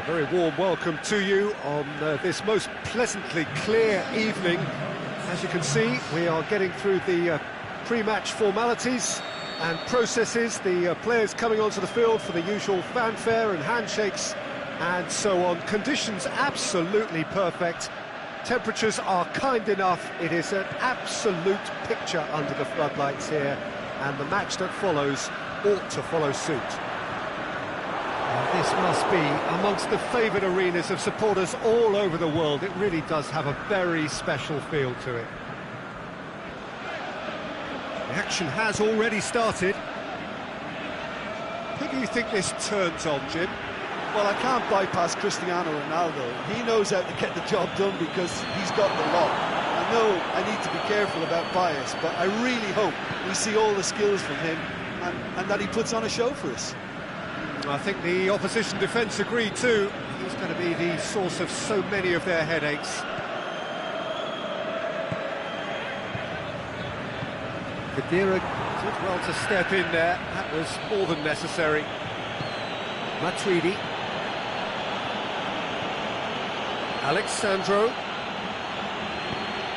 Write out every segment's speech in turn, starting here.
Very warm welcome to you on this most pleasantly clear evening. As you can see, we are getting through the pre-match formalities and processes, the players coming onto the field for the usual fanfare and handshakes and so on. Conditions absolutely perfect. Temperatures are kind enough. It is an absolute picture under the floodlights here, and the match that follows ought to follow suit. This must be amongst the favoured arenas of supporters all over the world. It really does have a very special feel to it. The action has already started. Who do you think this turns on, Jim? Well, I can't bypass Cristiano Ronaldo. He knows how to get the job done because he's got the lot. I know I need to be careful about bias, but I really hope we see all the skills from him and that he puts on a show for us. I think the opposition defence agree too. He's going to be the source of so many of their headaches. Khedira did well to step in there. That was more than necessary. Matuidi. Alexandro.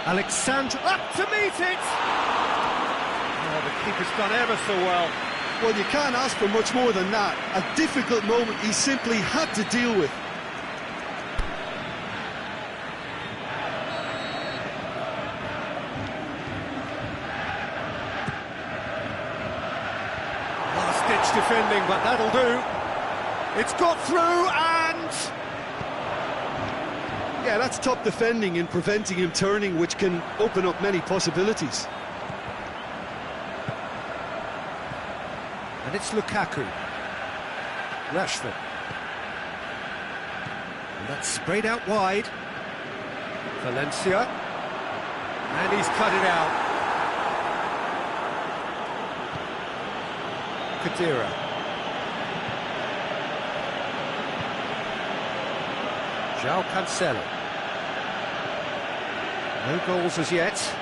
Alexandro up to meet it! Oh, the keeper's done ever so well. Well, you can't ask for much more than that. A difficult moment he simply had to deal with. Last-ditch defending, but that'll do. It's got through and... Yeah, that's top defending in preventing him turning, which can open up many possibilities. And it's Lukaku. Rashford. And that's sprayed out wide. Valencia. And he's cut it out. Khedira. João Cancelo. No goals as yet.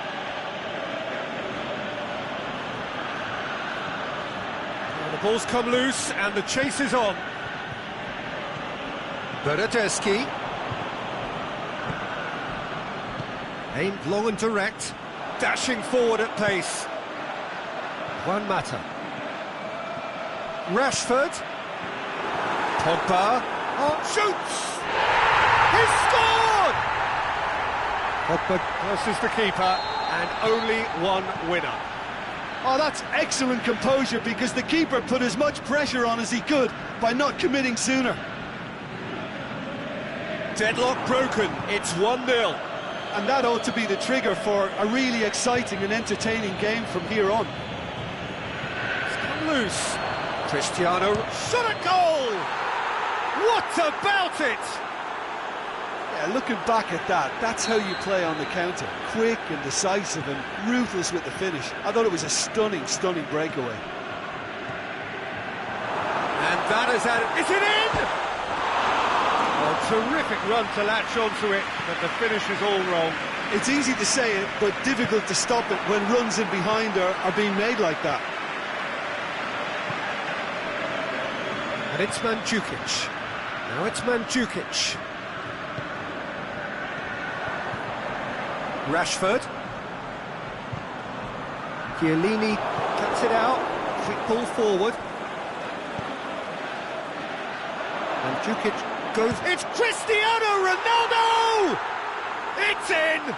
The ball's come loose and the chase is on. Bernardeschi. Aimed long and direct. Dashing forward at pace. Juan Mata. Rashford. Pogba. Oh, shoots! He's scored! Pogba versus the keeper, and only one winner. Oh, that's excellent composure because the keeper put as much pressure on as he could by not committing sooner. Deadlock broken, it's 1-0. And that ought to be the trigger for a really exciting and entertaining game from here on. It's come loose. Cristiano shot a goal! What about it? Yeah, looking back at that, that's how you play on the counter. Quick and decisive and ruthless with the finish. I thought it was a stunning, stunning breakaway. And that is out. Is it in? Oh, terrific run to latch onto it, but the finish is all wrong. It's easy to say it, but difficult to stop it when runs in behind are being made like that. And it's Mandzukic. Now it's Mandzukic. Rashford. Chiellini cuts it out. Quick ball forward. Mandzukic goes. It's Cristiano Ronaldo! It's in!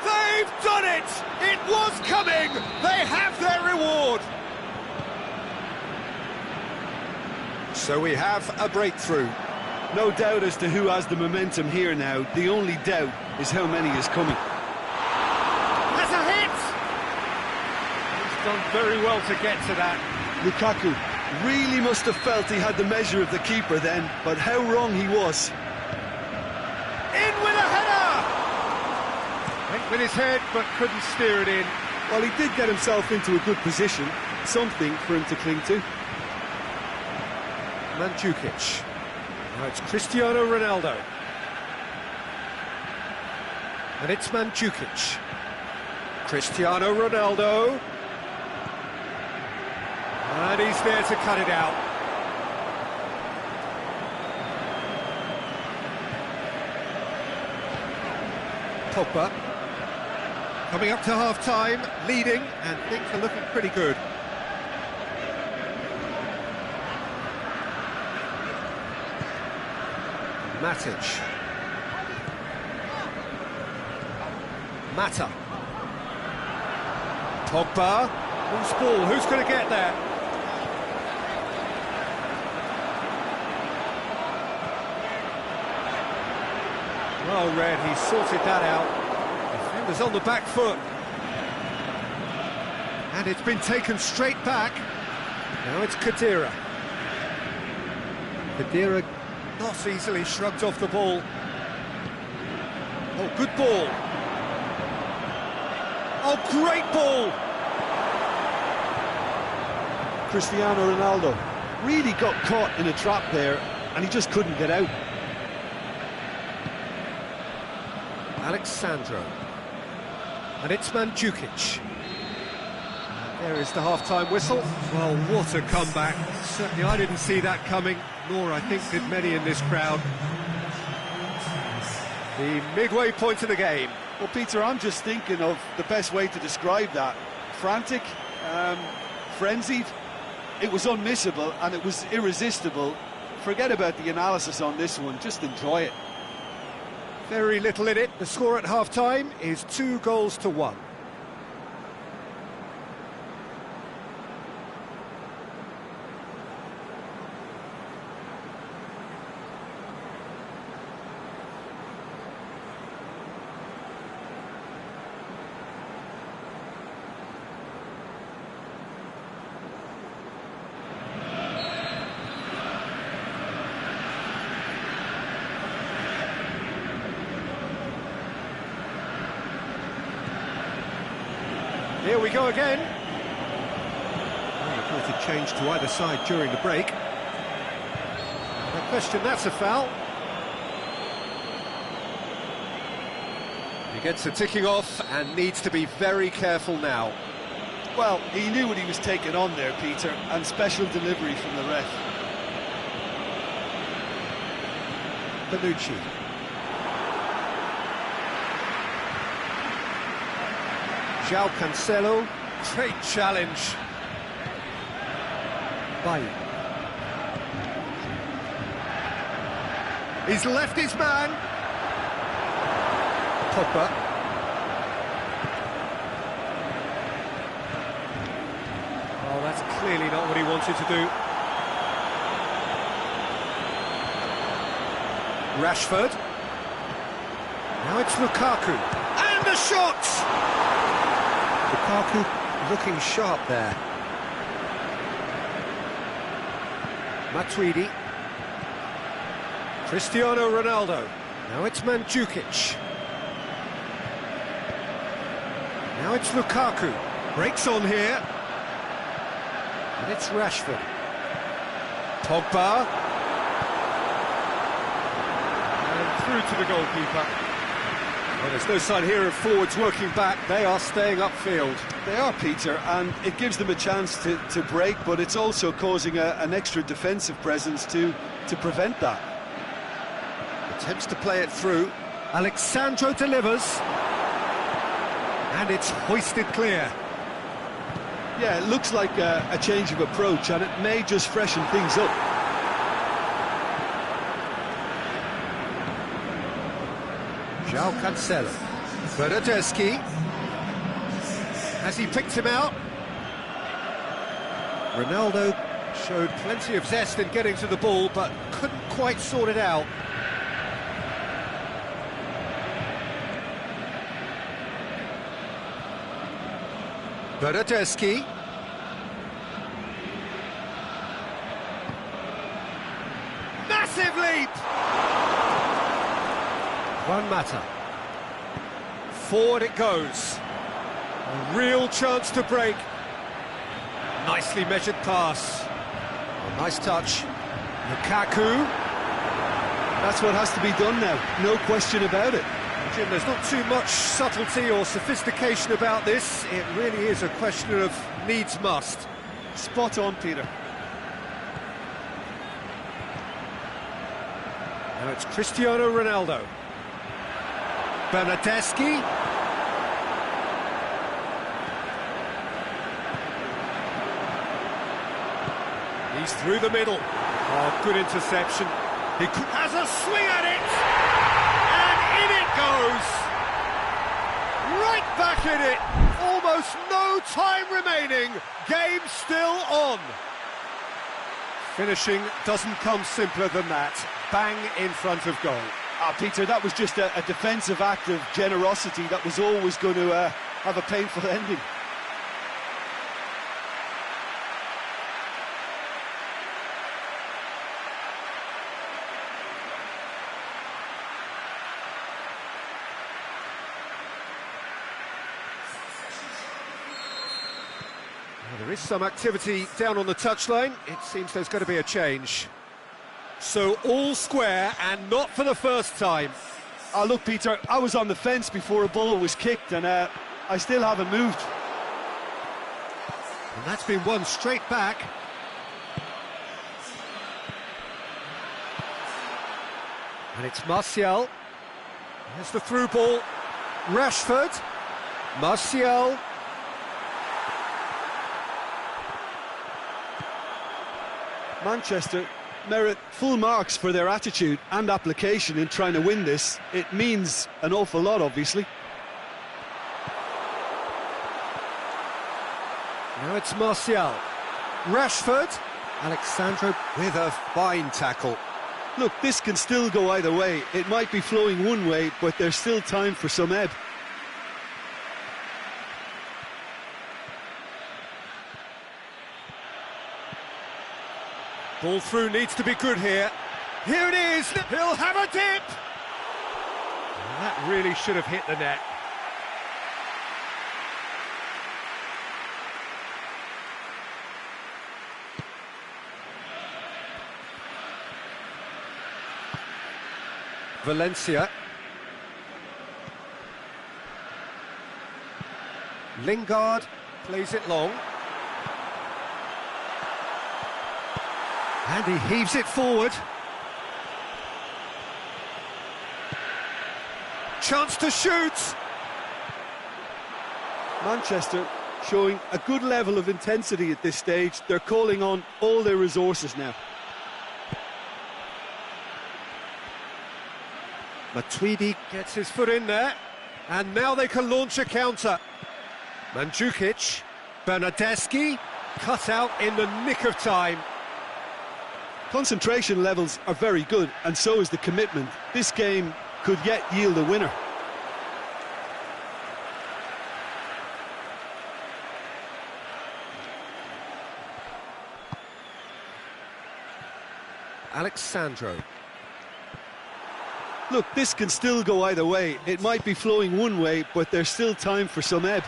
They've done it! It was coming! They have their reward! So we have a breakthrough. No doubt as to who has the momentum here now. The only doubt is how many is coming. That's a hit! He's done very well to get to that. Lukaku really must have felt he had the measure of the keeper then, but how wrong he was. In with a header! Went with his head, but couldn't steer it in. Well, he did get himself into a good position. Something for him to cling to. Mandzukic. Now it's Cristiano Ronaldo. And it's Mandzukic. Cristiano Ronaldo. And he's there to cut it out. Pogba. Coming up to half-time, leading, and things are looking pretty good. Matic. Mata. Pogba. Who's ball? Who's going to get there? Well read, he sorted that out. Defenders on the back foot. And it's been taken straight back. Now it's Khedira. Khedira not easily shrugged off the ball. Oh, good ball. Oh, great ball! Cristiano Ronaldo really got caught in a trap there, and he just couldn't get out. Alexandro. And it's Mandzukic. There is the half-time whistle. Well, what a comeback. Certainly I didn't see that coming, nor I think did many in this crowd. The midway point of the game. Well, Peter, I'm just thinking of the best way to describe that. Frantic, frenzied. It was unmissable and it was irresistible. Forget about the analysis on this one, just enjoy it. Very little in it. The score at half-time is 2-1. Here we go again. Well, reported change to either side during the break. No question, that's a foul. He gets the ticking off and needs to be very careful now. Well, he knew what he was taking on there, Peter, and special delivery from the ref. Bonucci. João Cancelo, great challenge. Bailly. He's left his man. Pogba. Oh, that's clearly not what he wanted to do. Rashford. Now it's Lukaku. And the shot! Lukaku looking sharp there. Matuidi. Cristiano Ronaldo. Now it's Mandzukic. Now it's Lukaku. Breaks on here. And it's Rashford. Pogba. And through to the goalkeeper. Well, there's no sign here of forwards working back. They are staying upfield. They are, Peter, and it gives them a chance to break, but it's also causing an extra defensive presence to prevent that. Attempts to play it through. Alexandro delivers. And it's hoisted clear. Yeah, it looks like a change of approach, and it may just freshen things up. João Cancelo. Bernardeschi. Has he picked him out? Ronaldo showed plenty of zest in getting to the ball, but couldn't quite sort it out. Bernardeschi. Massive leap! One matter. Forward it goes. A real chance to break. Nicely measured pass. Oh, nice touch. Lukaku. That's what has to be done now, no question about it. Jim, there's not too much subtlety or sophistication about this. It really is a question of needs must. Spot on, Peter. Now it's Cristiano Ronaldo. Bernardeschi. He's through the middle. Oh, good interception. Has a swing at it! And in it goes! Right back in it! Almost no time remaining. Game still on. Finishing doesn't come simpler than that. Bang in front of goal. Peter, that was just a defensive act of generosity that was always going to have a painful ending. There is some activity down on the touchline. It seems there's going to be a change. So all square, and not for the first time. Look, Peter, I was on the fence before a ball was kicked, and I still haven't moved. And that's been won straight back. And it's Martial. There's the through ball. Rashford. Martial. Manchester merit full marks for their attitude and application in trying to win this. It means an awful lot, obviously. Now it's Martial. Rashford. Alexandro with a fine tackle. Look, this can still go either way. It might be flowing one way, but there's still time for some ebb. Ball through needs to be good here. Here it is, he'll have a dip! That really should have hit the net. Valencia. Lingard plays it long. And he heaves it forward. Chance to shoot. Manchester showing a good level of intensity at this stage. They're calling on all their resources now. Matuidi gets his foot in there. And now they can launch a counter. Mandzukic. Bernardeschi. Cut out in the nick of time. Concentration levels are very good, and so is the commitment. This game could yet yield a winner. Alexandro. Look, this can still go either way. It might be flowing one way, but there's still time for some ebb.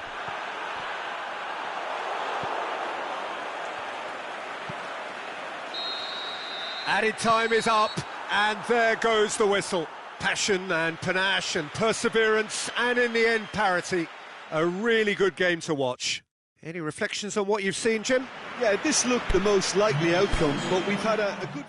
Added time is up, and there goes the whistle. Passion and panache and perseverance, and in the end, parity. A really good game to watch. Any reflections on what you've seen, Jim? Yeah, this looked the most likely outcome, but we've had a good...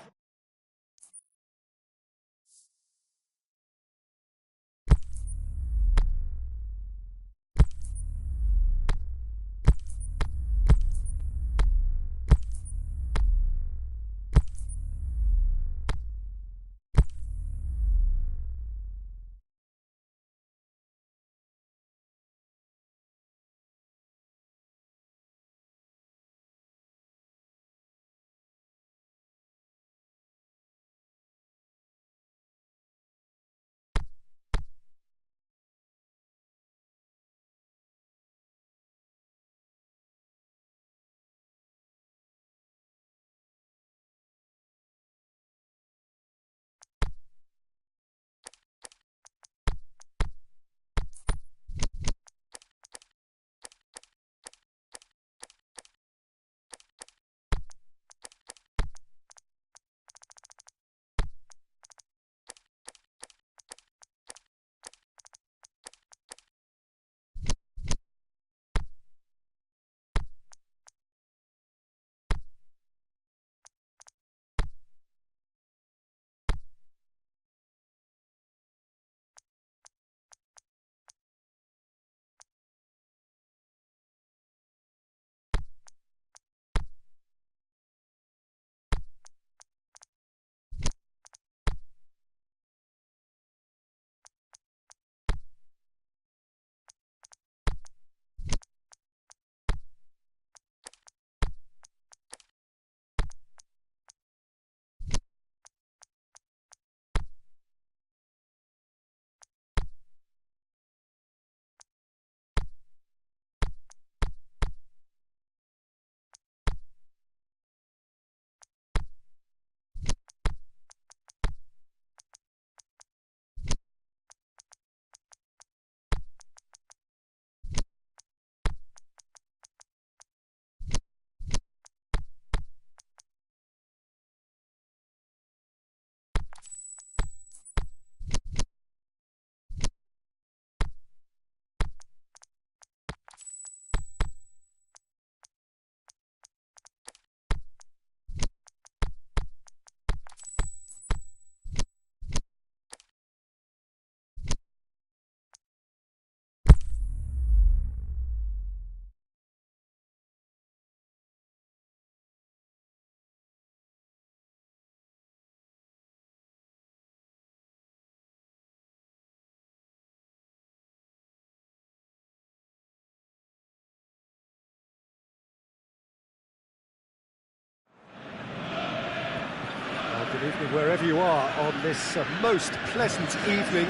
wherever you are on this most pleasant evening.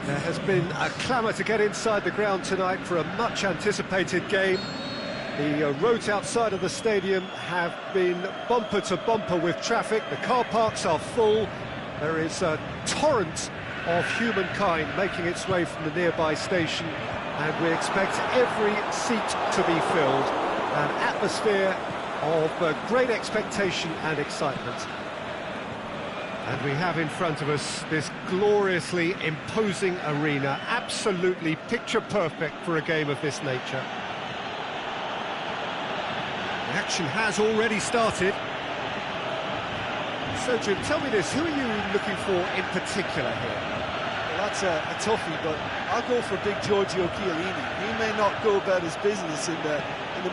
There has been a clamour to get inside the ground tonight for a much-anticipated game. The roads outside of the stadium have been bumper to bumper with traffic. The car parks are full. There is a torrent of humankind making its way from the nearby station, and we expect every seat to be filled. An atmosphere of great expectation and excitement. And we have in front of us this gloriously imposing arena, absolutely picture perfect for a game of this nature. The action has already started. So Jim, tell me this, who are you looking for in particular here? Well, that's a toughie, but I'll go for big Giorgio Chiellini. He may not go about his business in the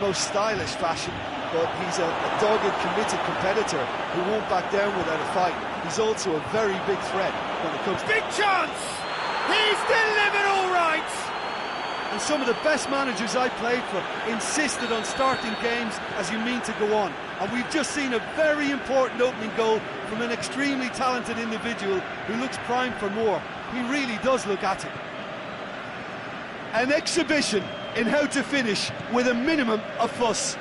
most stylish fashion, but he's a dogged, committed competitor who won't back down without a fight. He's also a very big threat when it comes to... Big chance! He's delivered all right! And some of the best managers I played for insisted on starting games as you mean to go on. And we've just seen a very important opening goal from an extremely talented individual who looks primed for more. He really does look at it. An exhibition in how to finish with a minimum of fuss.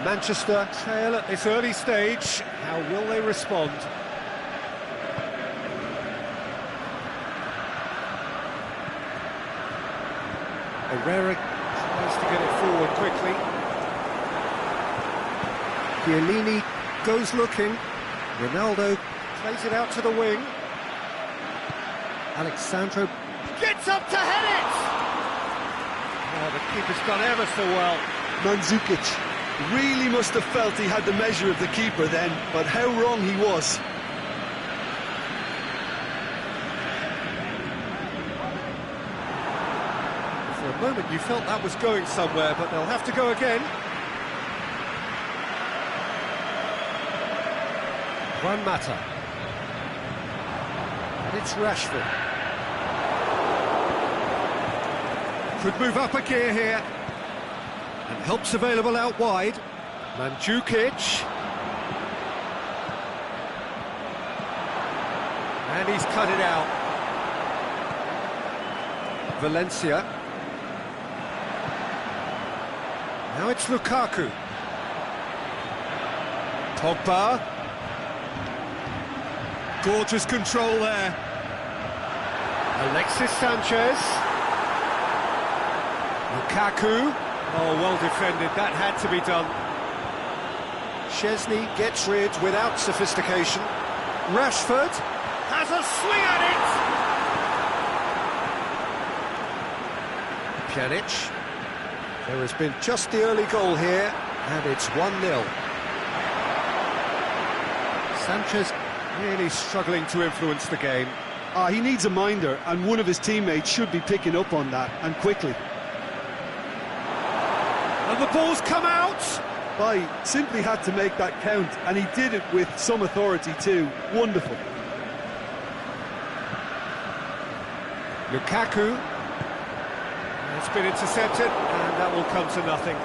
Manchester trail at this early stage. How will they respond? Herrera tries to get it forward quickly. Chiellini goes looking. Ronaldo plays it out to the wing. Alexandro gets up to head it! Oh, the keeper's done ever so well. Mandzukic really must have felt he had the measure of the keeper then, but how wrong he was. For a moment you felt that was going somewhere, but they'll have to go again. Juan Mata. And it's Rashford. Could move up a gear here. And help's available out wide. Mandzukic. And he's cut it out. Valencia. Now it's Lukaku. Pogba. Gorgeous control there. Alexis Sanchez. Lukaku. Oh, well defended, that had to be done. Szczesny gets rid without sophistication. Rashford has a swing at it! Pjanic. There has been just the early goal here, and it's 1-0. Sanchez really struggling to influence the game. He needs a minder, and one of his teammates should be picking up on that, and quickly. And the ball's come out! Simply had to make that count, and he did it with some authority too. Wonderful. Lukaku. It's been intercepted, and that will come to nothing.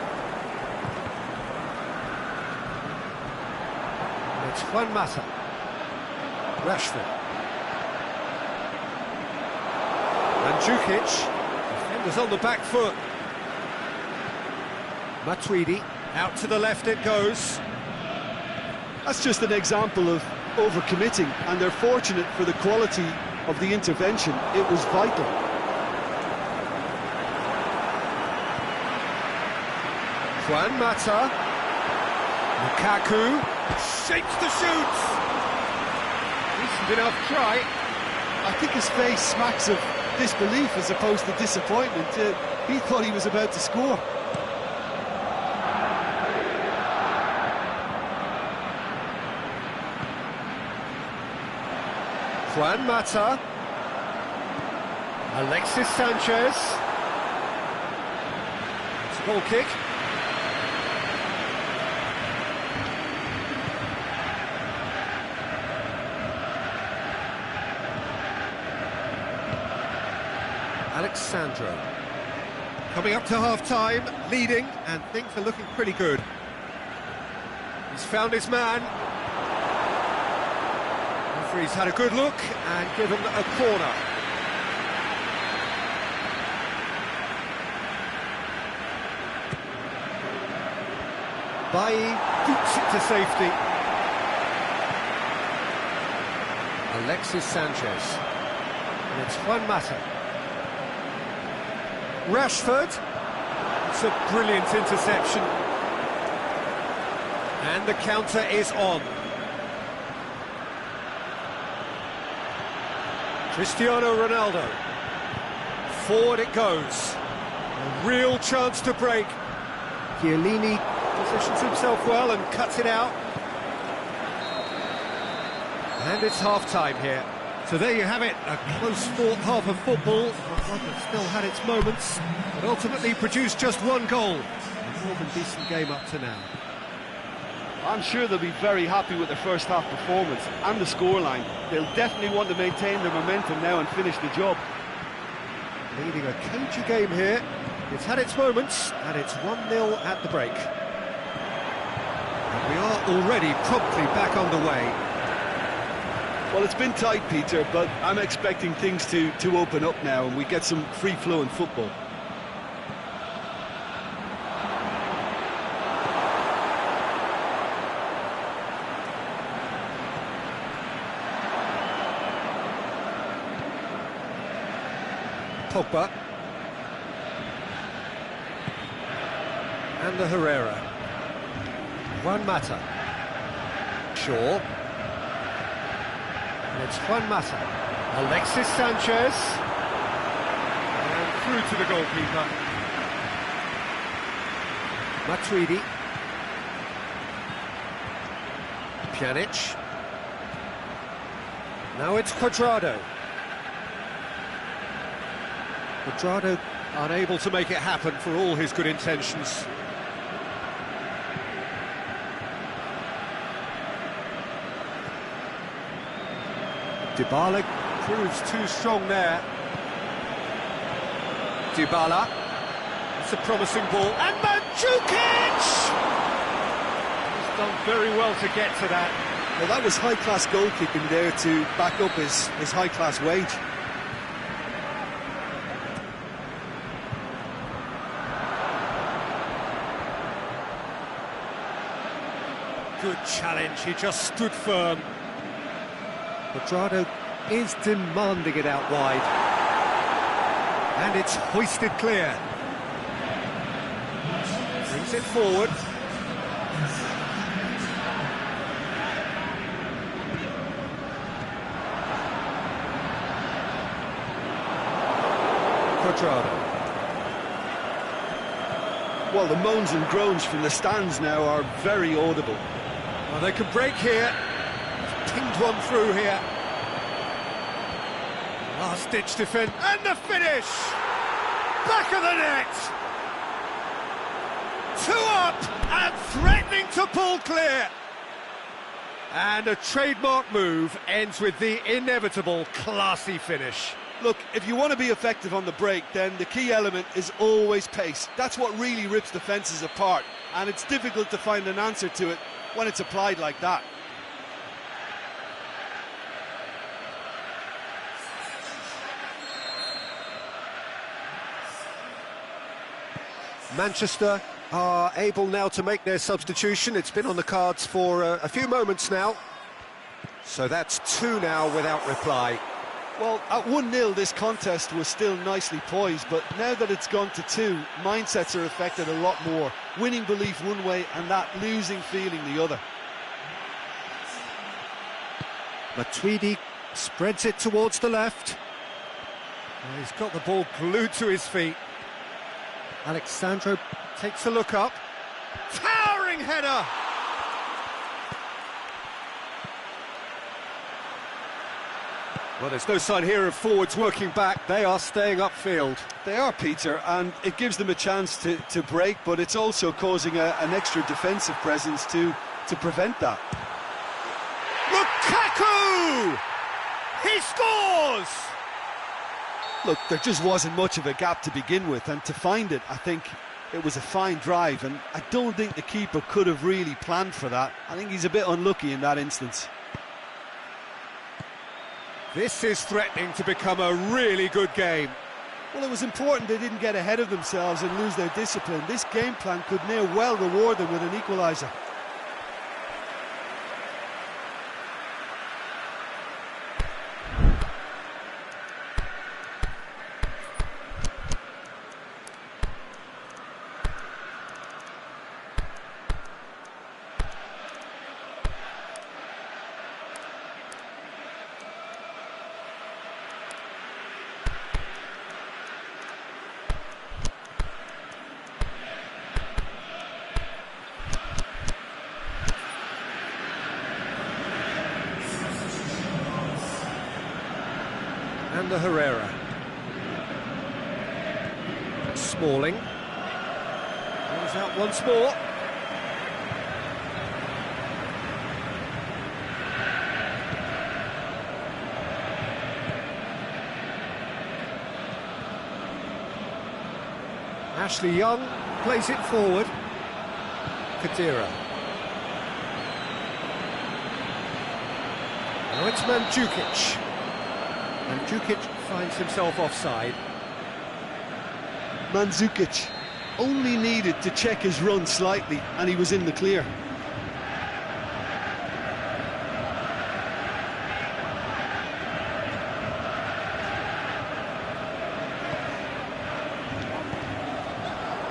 And it's Juan Mata. Rashford. Mandzukic. Defenders on the back foot. Matuidi, out to the left it goes. That's just an example of overcommitting, and they're fortunate for the quality of the intervention. It was vital. Juan Mata. Lukaku shakes the shoots. Decent enough try. I think his face smacks of disbelief as opposed to disappointment. He thought he was about to score. Juan Mata. Alexis Sanchez. It's a goal kick. Alexandro. Coming up to half-time, leading, and things are looking pretty good. He's found his man. Referee's had a good look and given a corner. Bailly boots it to safety. Alexis Sanchez. And it's Juan Mata. Rashford. It's a brilliant interception. And the counter is on. Cristiano Ronaldo. Forward it goes. A real chance to break. Chiellini positions himself well and cuts it out. And it's half-time here. So there you have it, a close-fought half of football, one that still had its moments, but ultimately produced just one goal. A more than decent game up to now. I'm sure they'll be very happy with their first half performance and the scoreline. They'll definitely want to maintain their momentum now and finish the job. Leading a cagey game here. It's had its moments, and it's 1-0 at the break. And we are already promptly back underway. Well, it's been tight, Peter, but I'm expecting things to open up now and we get some free-flowing football. Pogba. And the Herrera. Juan Mata. Shaw. And it's Juan Mata. Alexis Sanchez. And through to the goalkeeper. Matuidi. Pjanic. Now it's Cuadrado. Cuadrado unable to make it happen for all his good intentions. Dybala proves too strong there. Dybala. It's a promising ball. And Mandzukic! He's done very well to get to that. Well, that was high-class goalkeeping there to back up his high-class wage. Good challenge, he just stood firm. Cuadrado is demanding it out wide. And it's hoisted clear. Brings it forward. Cuadrado. Well, the moans and groans from the stands now are very audible. Well, they can break here. Pinged one through here. Last-ditch defence, and the finish! Back of the net! 2 up, and threatening to pull clear! And a trademark move ends with the inevitable classy finish. Look, if you want to be effective on the break, then the key element is always pace. That's what really rips defences apart, and it's difficult to find an answer to it when it's applied like that. Manchester are able now to make their substitution. It's been on the cards for a few moments now. So that's 2 now without reply. Well, at 1-0 this contest was still nicely poised, but now that it's gone to 2, mindsets are affected a lot more. Winning belief one way and that losing feeling the other. Matuidi spreads it towards the left. Well, he's got the ball glued to his feet. Alexandro takes a look up. Towering header! Well, there's no sign here of forwards working back. They are staying upfield. They are, Peter, and it gives them a chance to break, but it's also causing an extra defensive presence to prevent that. Lukaku! He scores! Look, there just wasn't much of a gap to begin with, and to find it, I think it was a fine drive, and I don't think the keeper could have really planned for that. I think he's a bit unlucky in that instance. This is threatening to become a really good game. Well, it was important they didn't get ahead of themselves and lose their discipline. This game plan could near well reward them with an equaliser. And the Herrera. Smalling. Goes out once more. Ashley Young plays it forward. Kadira. Now it's Mandzukic. Mandzukic finds himself offside. Mandzukic only needed to check his run slightly and he was in the clear.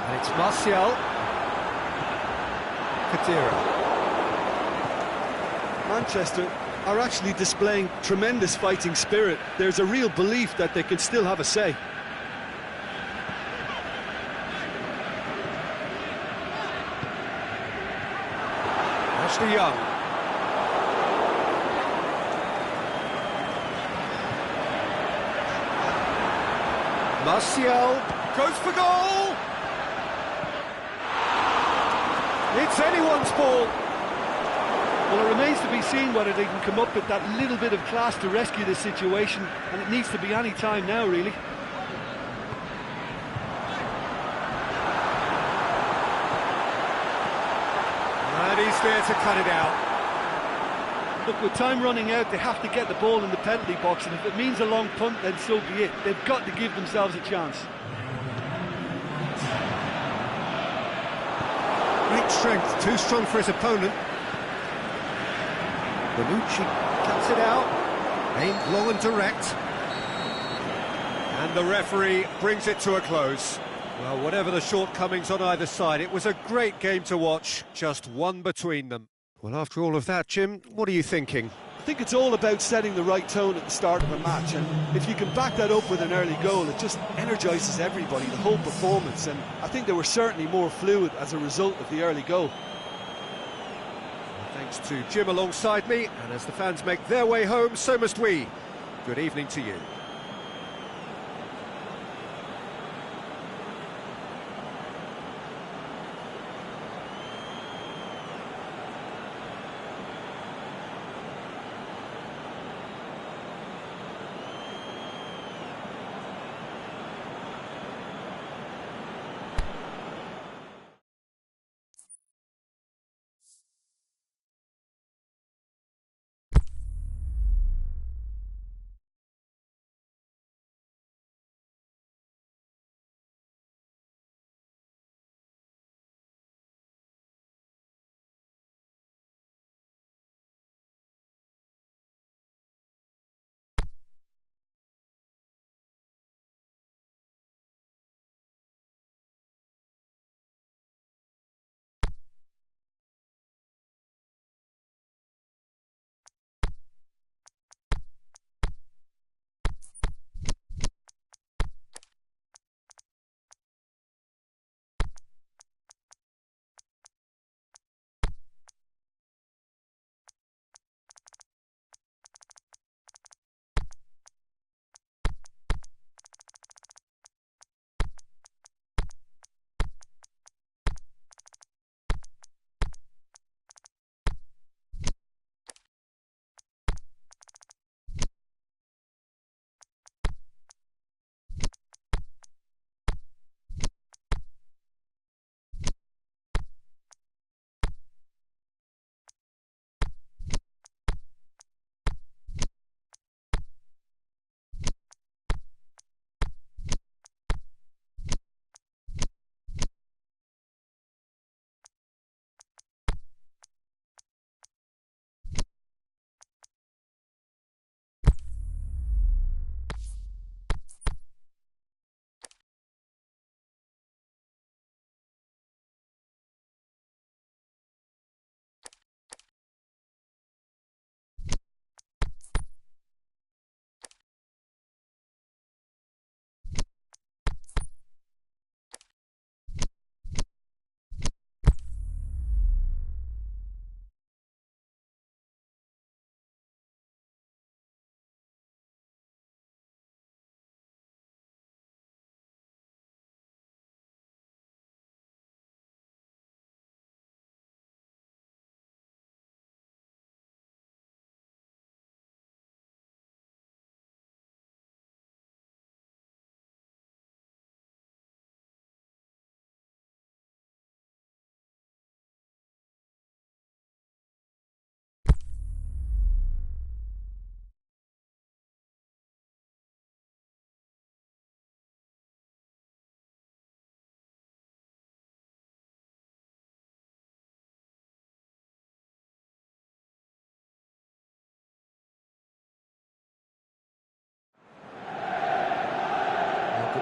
And it's Martial. Kadira. Manchester are actually displaying tremendous fighting spirit. There's a real belief that they can still have a say. Ashley Young. Martial goes for goal! It's anyone's ball! Well, it remains to be seen whether they can come up with that little bit of class to rescue this situation, and it needs to be any time now, really. And he's there to cut it out. Look, with time running out, they have to get the ball in the penalty box, and if it means a long punt, then so be it. They've got to give themselves a chance. Great strength, too strong for his opponent. Bonucci cuts it out, aimed long and direct. And the referee brings it to a close. Well, whatever the shortcomings on either side, it was a great game to watch, just one between them. Well, after all of that, Jim, what are you thinking? I think it's all about setting the right tone at the start of a match, and if you can back that up with an early goal, it just energises everybody, the whole performance, and I think they were certainly more fluid as a result of the early goal. Thanks to Jim alongside me, and as the fans make their way home, so must we. Good evening to you.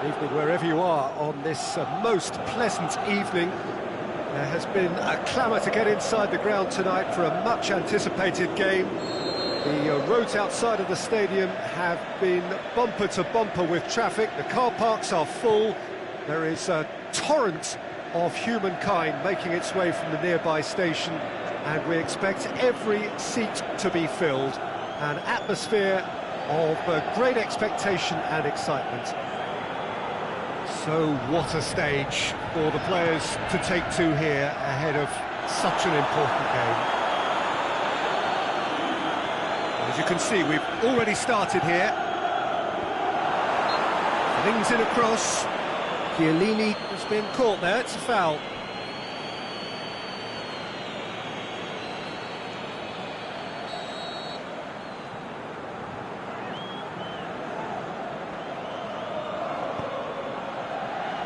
Evening wherever you are on this most pleasant evening. There has been a clamour to get inside the ground tonight for a much anticipated game. The roads outside of the stadium have been bumper to bumper with traffic. The car parks are full. There is a torrent of humankind making its way from the nearby station, and we expect every seat to be filled. An atmosphere of great expectation and excitement. So what a stage for the players to take to here ahead of such an important game. As you can see, we've already started here. Flings in across. Chiellini has been caught there, it's a foul.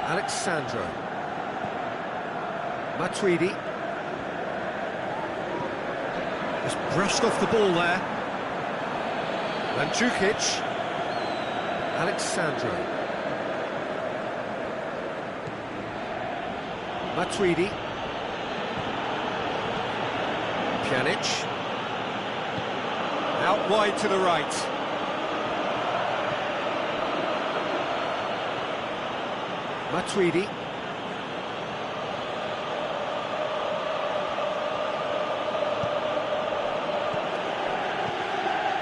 Alexandro. Matuidi. Just brushed off the ball there. Mandzukic. Alexandro. Matuidi. Pjanic. Out wide to the right. Matuidi.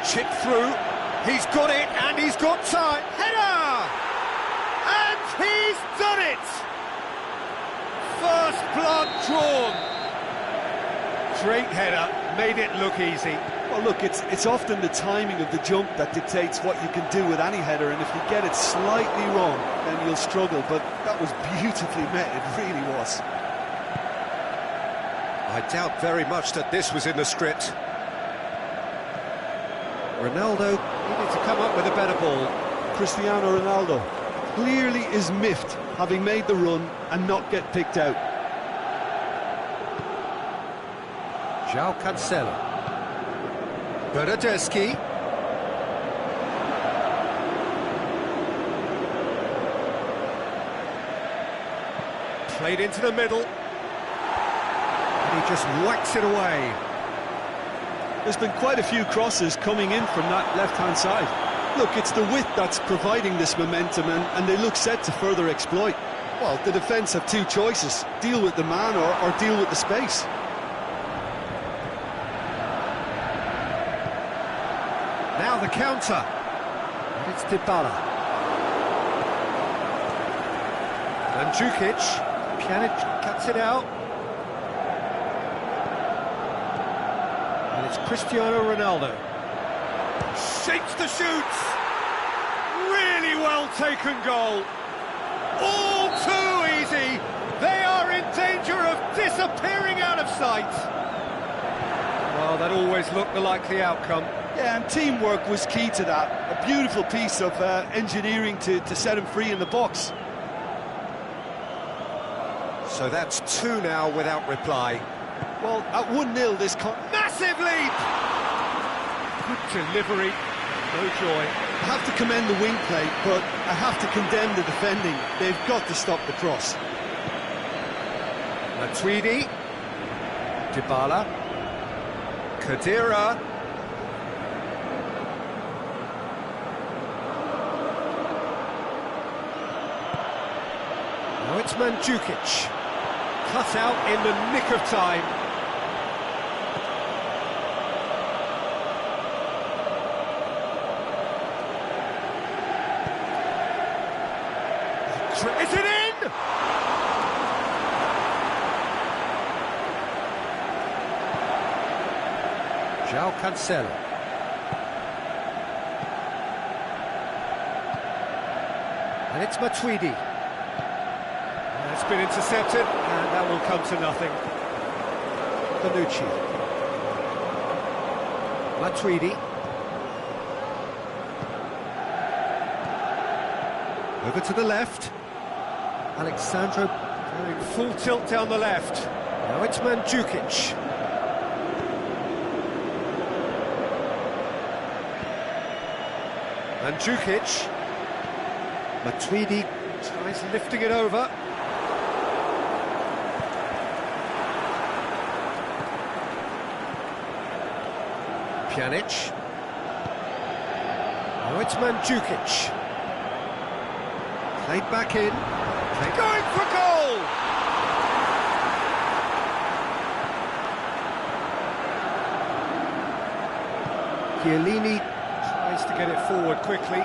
Chip through, he's got it, and he's got time. Header! And he's done it! First blood drawn. Great header, made it look easy. Well, look, it's often the timing of the jump that dictates what you can do with any header, and if you get it slightly wrong, then you'll struggle, but that was beautifully met, it really was. I doubt very much that this was in the script. Ronaldo needed to come up with a better ball. Cristiano Ronaldo clearly is miffed, having made the run and not get picked out. João Cancelo. Bernardeschi. Played into the middle. And he just whacks it away. There's been quite a few crosses coming in from that left-hand side. Look, it's the width that's providing this momentum, and they look set to further exploit. Well, the defence have two choices: deal with the man or deal with the space. Now the counter. And it's Dybala. Mandzukic. Pjanic cuts it out. And it's Cristiano Ronaldo. Shapes the shoots. Really well taken goal. All too easy. They are in danger of disappearing out of sight. Well, that always looked the likely outcome. Yeah, and teamwork was key to that. A beautiful piece of engineering to set him free in the box. So that's two now without reply. Well, at 1-0 this... Massive leap! Good delivery, no joy. I have to commend the wing play, but I have to condemn the defending. They've got to stop the cross. Matuidi. Dybala. Khedira. Now it's Mandzukic. Cut out in the nick of time. Is it in? João Cancelo. And it's Matuidi. It's been intercepted, and that will come to nothing. Bonucci. Matuidi. Over to the left. Alexandro going full tilt down the left. Now it's Mandzukic. Mandzukic. Matuidi Tries lifting it over. Pjanic. Oh, it's Mandzukic. Played back in. They're going for goal! Chiellini tries to get it forward quickly.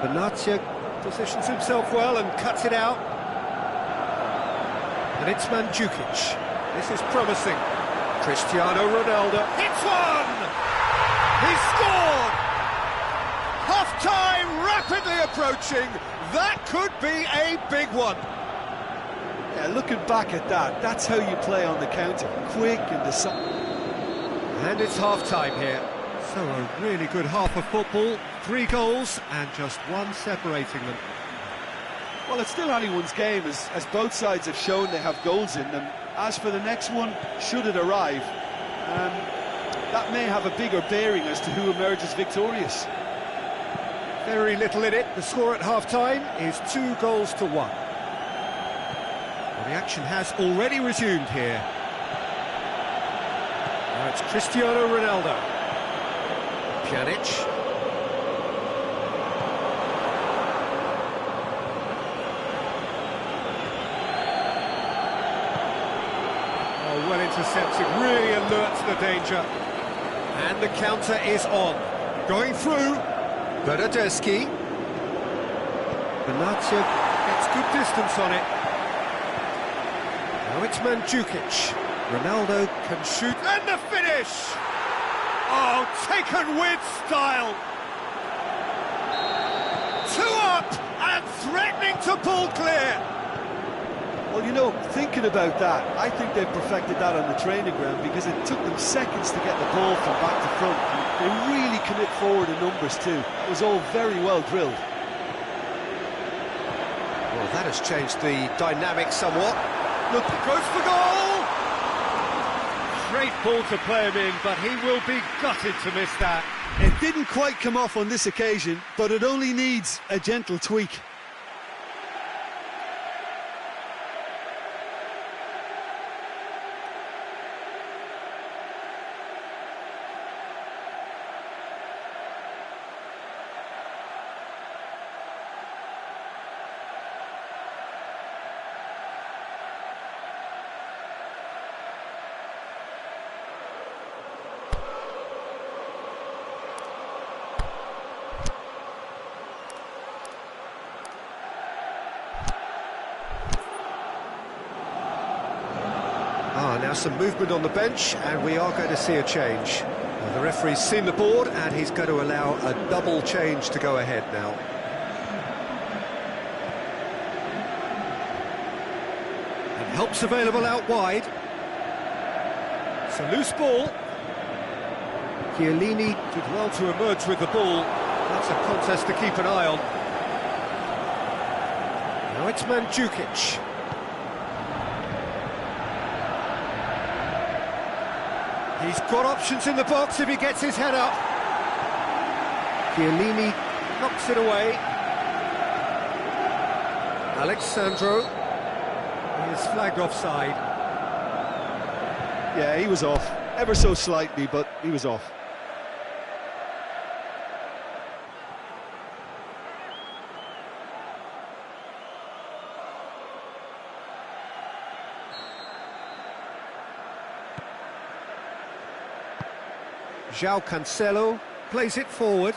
Benatia positions himself well and cuts it out. And it's Mandzukic. This is promising. Cristiano Ronaldo hits one! He scored! Half-time rapidly approaching. That could be a big one. Yeah, looking back at that, that's how you play on the counter. Quick and decisive. And it's half-time here. So a really good half of football. 3 goals and just one separating them. Well, it's still anyone's game, as both sides have shown they have goals in them. As for the next one, should it arrive, that may have a bigger bearing as to who emerges victorious. Very little in it. The score at half-time is 2 goals to 1. Well, the action has already resumed here. Now it's Cristiano Ronaldo. Pjanic. Oh, well intercepted, really alert to the danger. And the counter is on. Going through. Bernardeschi. Benatia gets good distance on it. Now it's Mandzukic. Ronaldo can shoot. And the finish! Oh, taken with style. 2 up and threatening to pull clear. Well, you know, thinking about that, I think they've perfected that on the training ground because it took them seconds to get the ball from back to front. They really commit forward in numbers too. It was all very well drilled. Well, that has changed the dynamic somewhat. Look, goes for goal! Great ball to play him in, but he will be gutted to miss that. It didn't quite come off on this occasion, but it only needs a gentle tweak. Now some movement on the bench, and we are going to see a change. Well, the referee's seen the board, and he's going to allow a double change to go ahead now. And help's available out wide. It's a loose ball. Chiellini did well to emerge with the ball. That's a contest to keep an eye on. Now it's Mandzukic. He's got options in the box if he gets his head up. Chiellini knocks it away. Alexandro is flagged offside. Yeah, he was off. Ever so slightly, but he was off. João Cancelo plays it forward.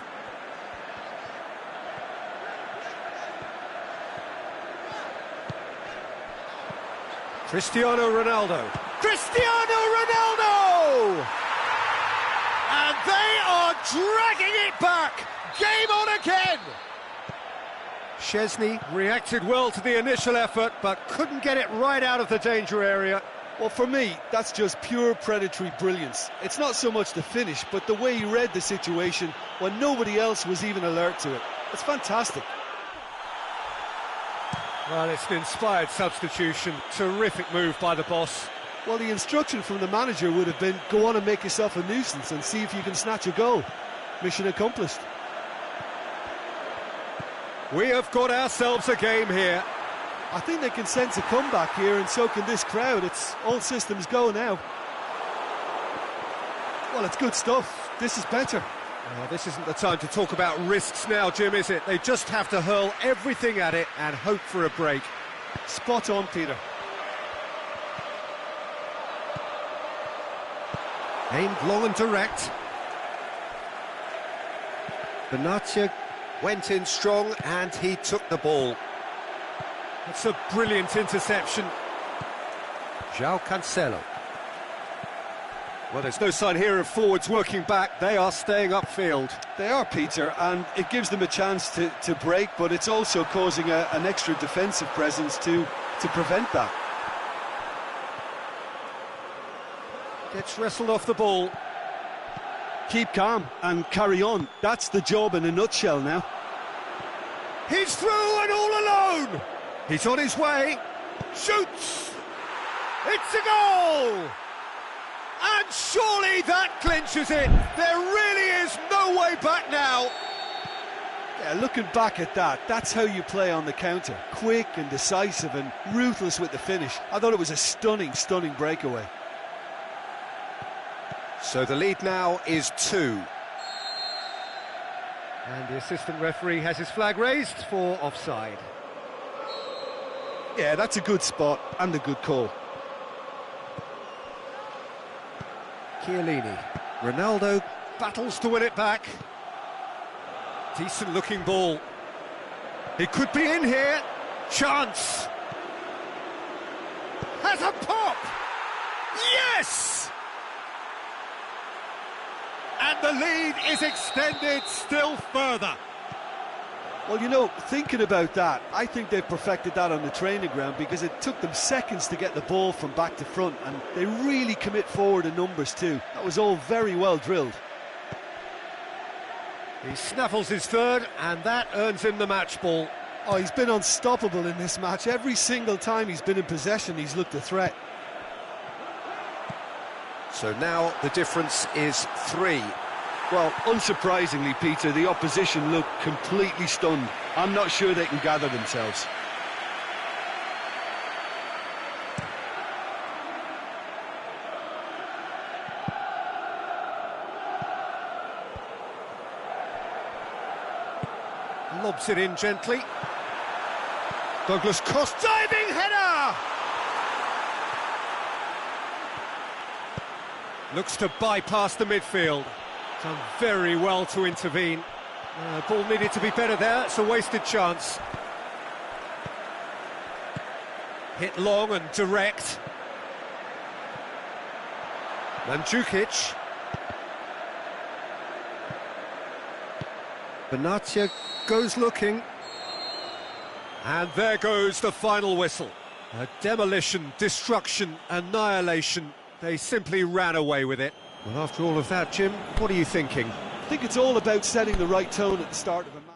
Cristiano Ronaldo. Cristiano Ronaldo! And they are dragging it back. Game on again. Szczesny reacted well to the initial effort, but couldn't get it right out of the danger area. Well, for me, that's just pure predatory brilliance. It's not so much the finish, but the way he read the situation when nobody else was even alert to it. It's fantastic. Well, it's an inspired substitution. Terrific move by the boss. Well, the instruction from the manager would have been, go on and make yourself a nuisance and see if you can snatch a goal. Mission accomplished. We have got ourselves a game here. I think they can sense a comeback here, and so can this crowd. It's all systems go now. Well, it's good stuff. This is better. Well, this isn't the time to talk about risks now, Jim, is it? They just have to hurl everything at it and hope for a break. Spot on, Peter. Aimed long and direct. Benatia went in strong and he took the ball. That's a brilliant interception. João Cancelo. Well, there's no sign here of forwards working back. They are staying upfield. They are, Peter, and it gives them a chance to break, but it's also causing an extra defensive presence to prevent that. Gets wrestled off the ball. Keep calm and carry on. That's the job in a nutshell now. He's through and all alone. He's on his way. Shoots. It's a goal. And surely that clinches it. There really is no way back now. Yeah, looking back at that, that's how you play on the counter. Quick and decisive and ruthless with the finish. I thought it was a stunning, stunning breakaway. So the lead now is 2. And the assistant referee has his flag raised for offside. Yeah, that's a good spot and a good call. Chiellini. Ronaldo battles to win it back. Decent looking ball. He could be in here. Chance. Has a pop. Yes! And the lead is extended still further. Well, you know, thinking about that, I think they've perfected that on the training ground because it took them seconds to get the ball from back to front, and they really commit forward in numbers too. That was all very well drilled. He snaffles his third, and that earns him the match ball. Oh, he's been unstoppable in this match. Every single time he's been in possession, he's looked a threat. So now the difference is 3. Well, unsurprisingly, Peter, the opposition look completely stunned. I'm not sure they can gather themselves. Lobs it in gently. Douglas Costa, diving header! Looks to bypass the midfield. Done very well to intervene. Ball needed to be better there, it's a wasted chance. Hit long and direct. Mandzukic. Benatia goes looking. And there goes the final whistle. A demolition, destruction, annihilation. They simply ran away with it. Well, after all of that, Jim, what are you thinking? I think it's all about setting the right tone at the start of a match.